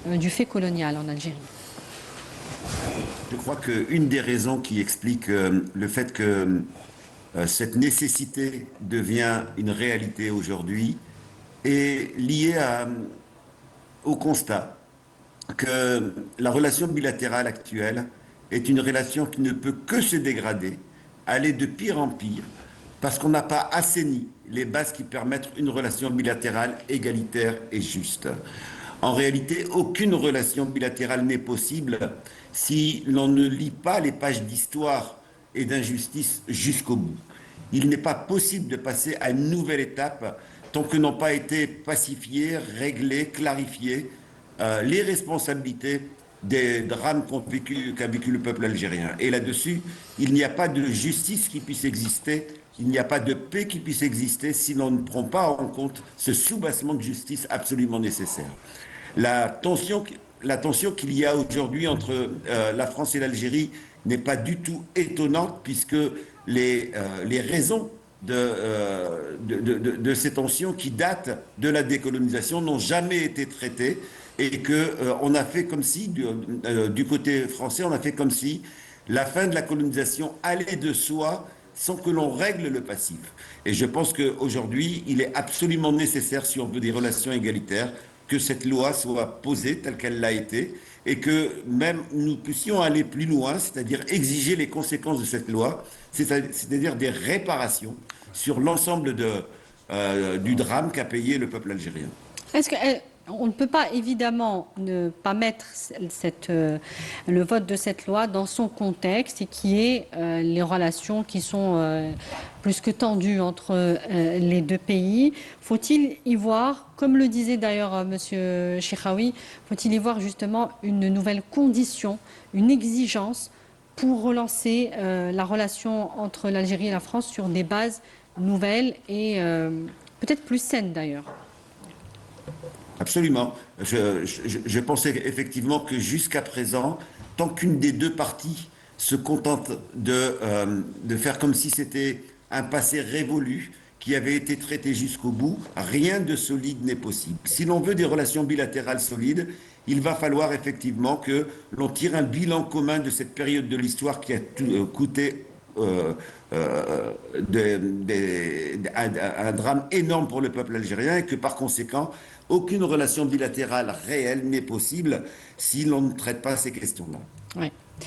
du fait colonial en Algérie. Je crois qu'une des raisons qui explique le fait que cette nécessité devient une réalité aujourd'hui est liée au constat que la relation bilatérale actuelle est une relation qui ne peut que se dégrader, aller de pire en pire, parce qu'on n'a pas assaini les bases qui permettent une relation bilatérale égalitaire et juste. En réalité, aucune relation bilatérale n'est possible si l'on ne lit pas les pages d'histoire et d'injustice jusqu'au bout. Il n'est pas possible de passer à une nouvelle étape tant que n'ont pas été pacifiées, réglées, clarifiées les responsabilités des drames qu'a vécu le peuple algérien. Et là-dessus, il n'y a pas de justice qui puisse exister, il n'y a pas de paix qui puisse exister si l'on ne prend pas en compte ce soubassement de justice absolument nécessaire. La tension, la tension qu'il y a aujourd'hui entre la France et l'Algérie n'est pas du tout étonnante puisque les raisons de ces tensions qui datent de la décolonisation n'ont jamais été traitées et on a fait comme si, du côté français, on a fait comme si la fin de la colonisation allait de soi sans que l'on règle le passif. Et je pense qu'aujourd'hui, il est absolument nécessaire, si on veut des relations égalitaires, que cette loi soit posée telle qu'elle l'a été et que même nous puissions aller plus loin, c'est-à-dire exiger les conséquences de cette loi, c'est-à-dire des réparations sur l'ensemble du drame qu'a payé le peuple algérien. Est-ce que on ne peut pas évidemment ne pas mettre le vote de cette loi dans son contexte et qui est les relations qui sont plus que tendues entre les deux pays. Faut-il y voir, comme le disait d'ailleurs Monsieur Chekhaoui, faut-il y voir justement une nouvelle condition, une exigence pour relancer la relation entre l'Algérie et la France sur des bases nouvelles et peut-être plus saines d'ailleurs? Absolument. Je pensais effectivement que jusqu'à présent, tant qu'une des deux parties se contente de faire comme si c'était un passé révolu qui avait été traité jusqu'au bout, rien de solide n'est possible. Si l'on veut des relations bilatérales solides, il va falloir effectivement que l'on tire un bilan commun de cette période de l'histoire qui a coûté un drame énorme pour le peuple algérien et que par conséquent, aucune relation bilatérale réelle n'est possible si l'on ne traite pas ces questions-là. Ouais.